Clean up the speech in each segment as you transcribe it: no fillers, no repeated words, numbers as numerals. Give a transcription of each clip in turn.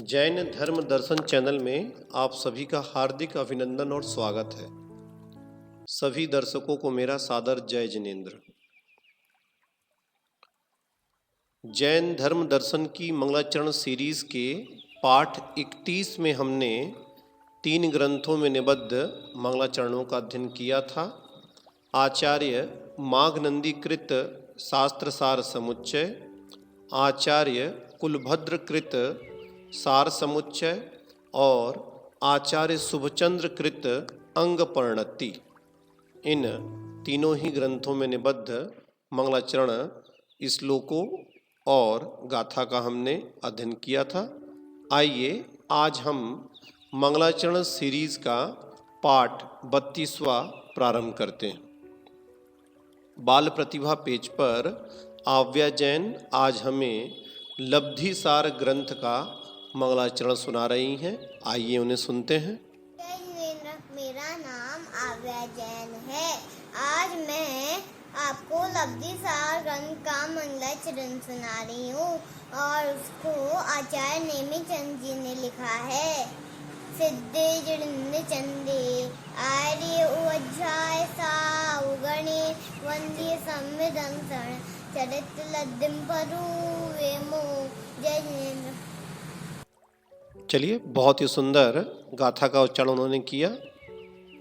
जैन धर्म दर्शन चैनल में आप सभी का हार्दिक अभिनंदन और स्वागत है। सभी दर्शकों को मेरा सादर जय जिनेंद्र। जैन धर्म दर्शन की मंगलाचरण सीरीज के पाठ 31 में हमने 3 ग्रंथों में निबद्ध मंगलाचरणों का अध्ययन किया था। आचार्य माघनंदीकृत शास्त्रसार समुच्चय, आचार्य कुलभद्रकृत सार समुच्चय और आचार्य शुभचंद्र कृत अंग परिणति, इन तीनों ही ग्रंथों में निबद्ध मंगलाचरण श्लोकों और गाथा का हमने अध्ययन किया था। आइए आज हम मंगलाचरण सीरीज का पाठ 32वां प्रारंभ करते हैं। बाल प्रतिभा पेज पर आव्या जैन आज हमें लब्धिसार ग्रंथ का मंगलाचरण सुना रही हैं। आइए उन्हें सुनते हैं। मेरा नाम आव्या जैन है। आज मैं आपको लब्धिसार ग्रंथ का मंगलाचरण सुना रही हूँ और उसको आचार्य नेमिचंद जी ने लिखा है। सिद्धे जड़िंद चंदे आर्य उज्जाय साउ गणे वंदे संविदं सण चरित लद्दिम परु वेमो जय जिनेंद्र। चलिए, बहुत ही सुंदर गाथा का उच्चारण उन्होंने किया।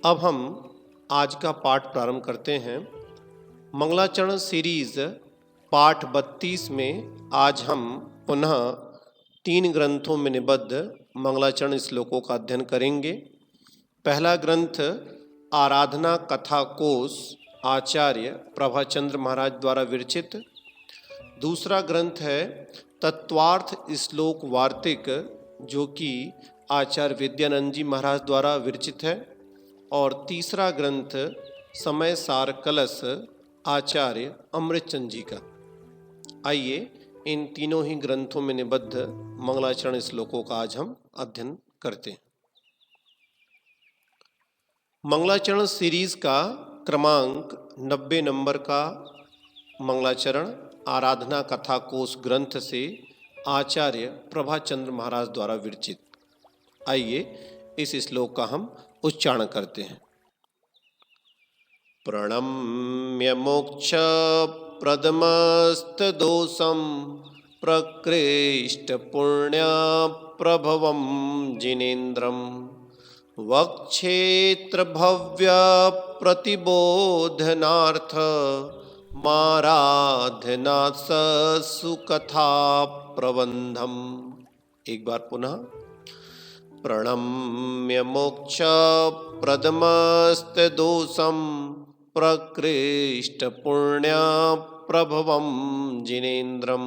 अब हम आज का पाठ प्रारंभ करते हैं। मंगलाचरण सीरीज पाठ 32 में आज हम पुनः 3 ग्रंथों में निबद्ध मंगलाचरण श्लोकों का अध्ययन करेंगे। पहला ग्रंथ आराधना कथा कोश आचार्य प्रभाचंद्र महाराज द्वारा विरचित। दूसरा ग्रंथ है तत्वार्थ श्लोक वार्तिक, जो कि आचार्य विद्यानंद जी महाराज द्वारा विरचित है। और तीसरा ग्रंथ समय सार कलश आचार्य अमृतचंद जी का। आइए इन तीनों ही ग्रंथों में निबद्ध मंगलाचरण श्लोकों का आज हम अध्ययन करते हैं। मंगलाचरण सीरीज का क्रमांक 90 नंबर का मंगलाचरण आराधना कथा कोश ग्रंथ से आचार्य प्रभाचंद्र महाराज द्वारा विरचित। आइए इस श्लोक का हम उच्चारण करते हैं। प्रणम्य मोक्ष प्रदमस्त दोषम प्रकृष्ट पुण्य प्रभवम जिनेन्द्रम वक्षेत्र भव्य प्रतिबोधनार्थ माराधना सुकथा प्रबंधम। एक बार पुनः। प्रणम्य मोक्ष प्रदमस्त दोषम प्रकृष्ट पुण्य प्रभवम जिनेन्द्रम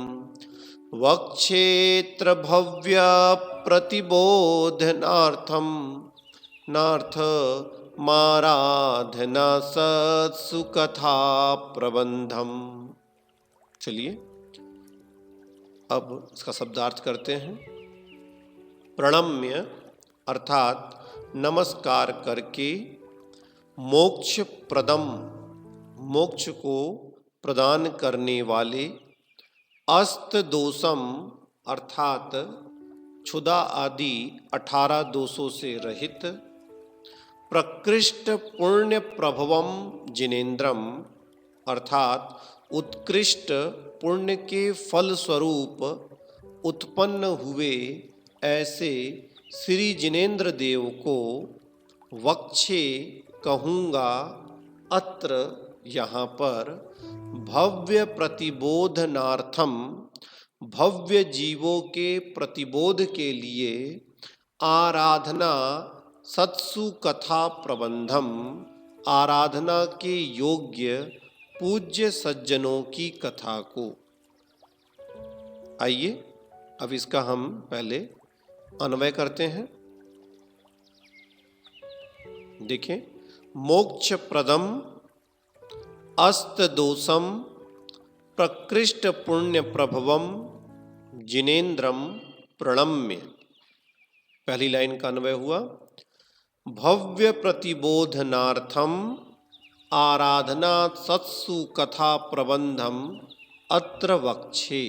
वक्षेत्र भव्य प्रतिबोधनार्थम नार्थ माराधना सुकथा प्रबंधम। चलिए अब इसका शब्दार्थ करते हैं। प्रणम्य अर्थात नमस्कार करके, मोक्ष प्रदम मोक्ष को प्रदान करने वाले, अस्त दोषम अर्थात क्षुधा आदि 18 दोषों से रहित, प्रकृष्ट पुण्य प्रभवम जिनेन्द्रम अर्थात उत्कृष्ट पुण्य के फल स्वरूप उत्पन्न हुए ऐसे श्री जिनेन्द्र देव को वक्षे कहूँगा अत्र यहाँ पर भव्य प्रतिबोधनार्थम भव्य जीवों के प्रतिबोध के लिए आराधना सत्सु कथा प्रबंधम आराधना के योग्य पूज्य सज्जनों की कथा को। आइए अब इसका हम पहले अन्वय करते हैं। देखें, मोक्ष प्रदम अस्त दोषम प्रकृष्ट पुण्य प्रभवम जिनेन्द्रम प्रणम्य। पहली लाइन का अन्वय हुआ। भव्य प्रतिबोधनार्थम आराधना सत्सु कथा प्रबंधम अत्र वक्षे।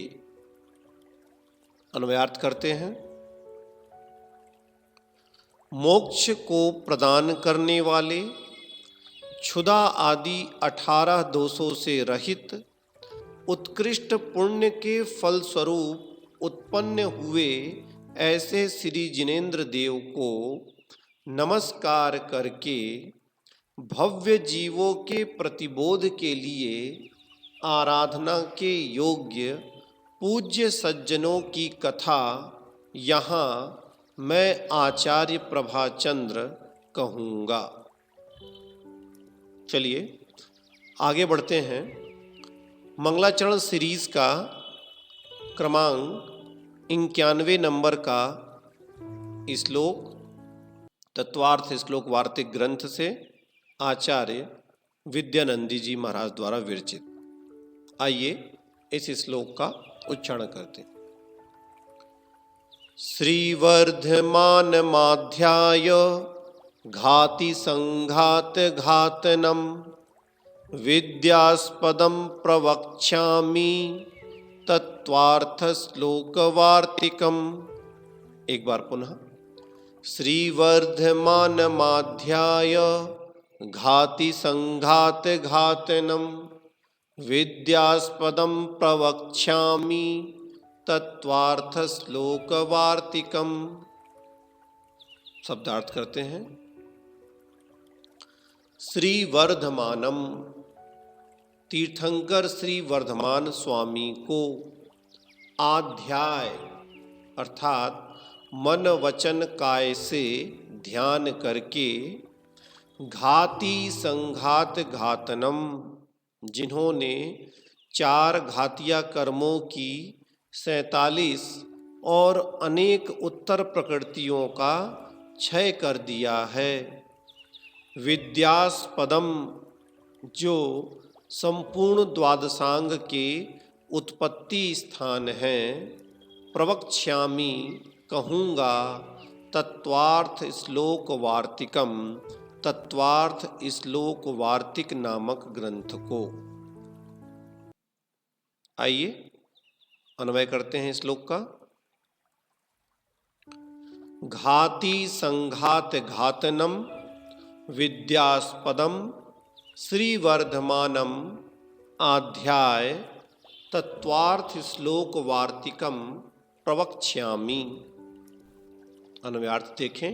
अन्वयार्थ करते हैं। मोक्ष को प्रदान करने वाले, क्षुधा आदि 18 दोषों से रहित, उत्कृष्ट पुण्य के फलस्वरूप उत्पन्न हुए ऐसे श्री जिनेन्द्र देव को नमस्कार करके भव्य जीवों के प्रतिबोध के लिए आराधना के योग्य पूज्य सज्जनों की कथा यहाँ मैं आचार्य प्रभाचंद्र कहूँगा। चलिए आगे बढ़ते हैं। मंगलाचरण सीरीज का क्रमांक 91 नंबर का श्लोक तत्वार्थ श्लोक वार्तिक ग्रंथ से आचार्य विद्यानंदी जी महाराज द्वारा विरचित। आइए इस श्लोक का उच्चारण करते हैं। श्रीवर्धमान माध्याय घाति संघात घातनम विद्यास्पदम प्रवक्ष्यामि तत्वार्थ श्लोक वार्तिकम। एक बार पुनः। श्रीवर्धमान माध्याय घाति संघात घातनम विद्यास्पदम प्रवक्ष्यामि तत्वार्थ श्लोक वार्तिकम। शब्दार्थ करते हैं। श्री वर्धमानम, तीर्थंकर श्री वर्धमान स्वामी को आध्याय अर्थात मन वचन काय से ध्यान करके घाति संघात घातनम, जिन्होंने 4 घातिया कर्मों की 47 और अनेक उत्तर प्रकृतियों का क्षय कर दिया है। विद्यास्पदम, जो संपूर्ण द्वादशांग के उत्पत्ति स्थान हैं, प्रवक्ष्यामि कहूँगा तत्वार्थ श्लोक वार्तिकम, तत्वार्थ श्लोक वार्तिक नामक ग्रंथ को। आइए अन्वय करते हैं श्लोक का। घाति संघात घातनम विद्यास्पदम श्रीवर्धमानम आध्याय तत्वार्थ श्लोक वार्तिकम प्रवक्ष्यामि। अन्वयार्थ देखें।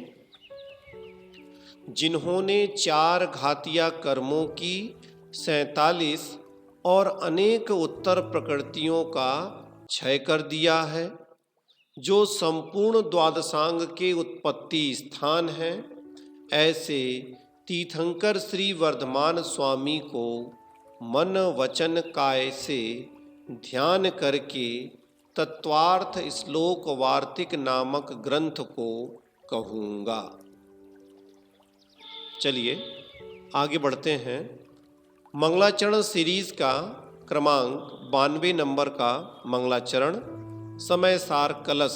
जिन्होंने 4 घातिया कर्मों की 47 और अनेक उत्तर प्रकृतियों का क्षय कर दिया है, जो संपूर्ण द्वादशांग के उत्पत्ति स्थान हैं, ऐसे तीर्थंकर श्री वर्धमान स्वामी को मन वचन काय से ध्यान करके तत्वार्थ श्लोक वार्तिक नामक ग्रंथ को कहूँगा। चलिए आगे बढ़ते हैं। मंगलाचरण सीरीज का क्रमांक 92 नंबर का मंगलाचरण समय सार कलश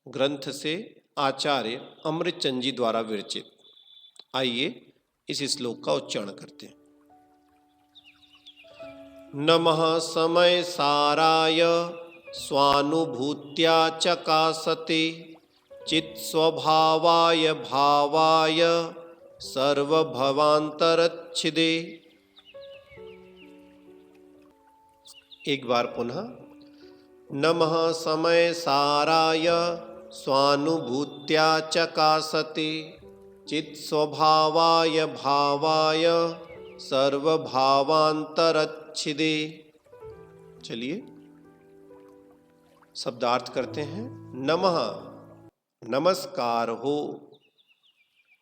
ग्रंथ से आचार्य अमृतचंद जी द्वारा विरचित। आइए इस श्लोक का उच्चारण करते हैं। नमः समय साराय स्वानुभूत्या चकासते चित् स्वभावाय भावाय सर्वभवान्तरच्छिदे। एक बार पुनः। नमः समय साराय स्वानुभूत्या चकासते चित् स्वभावाय भावाय सर्वभावान्तरच्छिदे। चलिए शब्दार्थ करते हैं। नमः नमस्कार हो,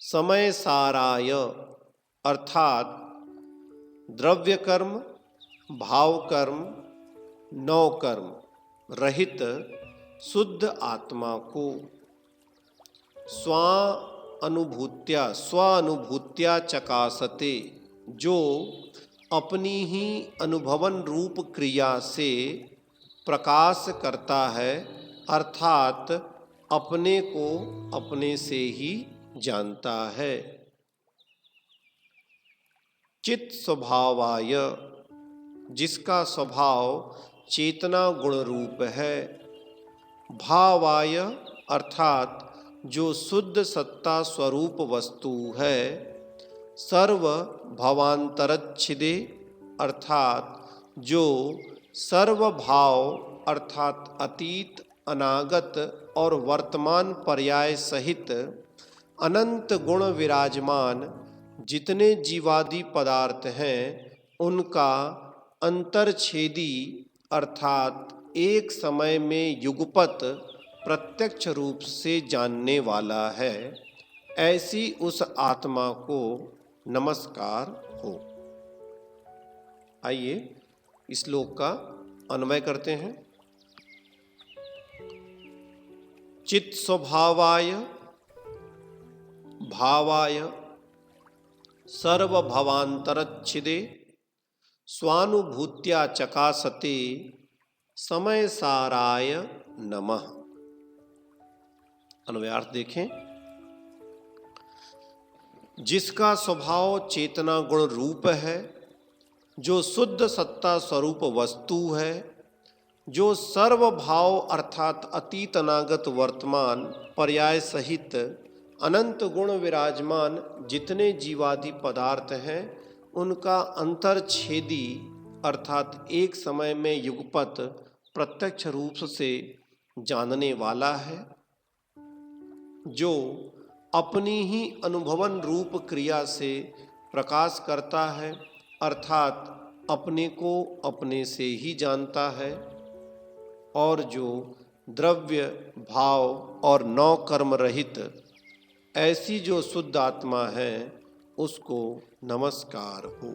समय साराय अर्थात द्रव्य कर्म भाव कर्म नौ कर्म रहित शुद्ध आत्मा को स्वानुभूत्या चकासते, जो अपनी ही अनुभवन रूप क्रिया से प्रकाश करता है, अर्थात अपने को अपने से ही जानता है। चित्त स्वभावाय, जिसका स्वभाव चेतना गुण रूप है। भावाय अर्थात जो शुद्ध सत्ता स्वरूप वस्तु है, सर्व भवांतरच्छिदे अर्थात जो सर्व भाव अर्थात अतीत, अनागत और वर्तमान पर्याय सहित अनंत गुण विराजमान जितने जीवादि पदार्थ हैं, उनका अंतरछेदी अर्थात एक समय में युगपत प्रत्यक्ष रूप से जानने वाला है, ऐसी उस आत्मा को नमस्कार हो। आइए इस श्लोक का अन्वय करते हैं। चित् स्वभावाय भावाय सर्वभवांतरच्छिदे स्वानुभूत्या चकासते समय साराय नमः। अन्वयार्थ देखें। जिसका स्वभाव चेतना गुण रूप है, जो शुद्ध सत्ता स्वरूप वस्तु है, जो सर्व भाव अर्थात अतीत, अनागत, वर्तमान पर्याय सहित अनंत गुण विराजमान जितने जीवादि पदार्थ हैं, उनका अंतरछेदी अर्थात एक समय में युगपत प्रत्यक्ष रूप से जानने वाला है, जो अपनी ही अनुभवन रूप क्रिया से प्रकाश करता है अर्थात अपने को अपने से ही जानता है, और जो द्रव्य भाव और नौ कर्म रहित ऐसी जो शुद्ध आत्मा है, उसको नमस्कार हो।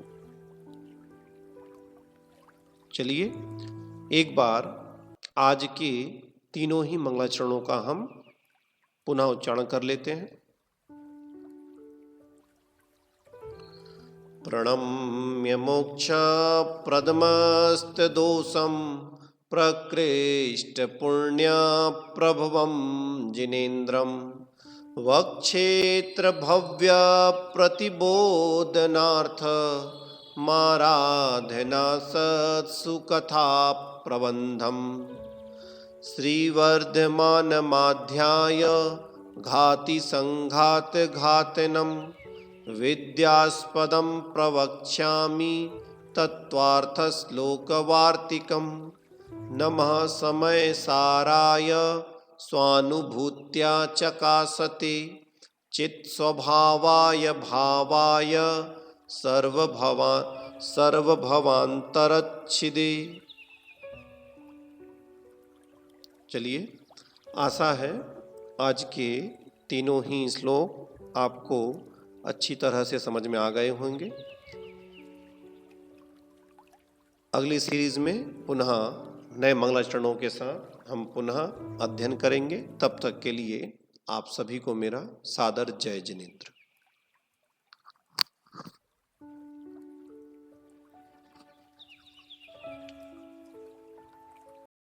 चलिए एक बार आज के तीनों ही मंगलाचरणों का हम पुनः उच्चारण कर लेते हैं। प्रणम्य मोक्षा प्रदमस्त दोषम प्रकृष्ट पुण्य प्रभवम जिनेन्द्रम वक्षेत्र भव्य प्रतिबोधनार्थ माराधना सत्सुकथा प्रबंधम श्रीवर्धमान माध्याय घाति संघात घातनम विद्यास्पदम प्रवक्ष्यामि तत्वार्थ श्लोकवार्तिकम नमः समय साराय स्वानुभूत्या चकासते चित् स्वभावाय भावाय सर्वभवांतरच्छिदे। चलिए आशा है आज के तीनों ही श्लोक आपको अच्छी तरह से समझ में आ गए होंगे। अगली सीरीज में पुनः नए मंगलाचरणों के साथ हम पुनः अध्ययन करेंगे। तब तक के लिए आप सभी को मेरा सादर जय जिनेंद्र।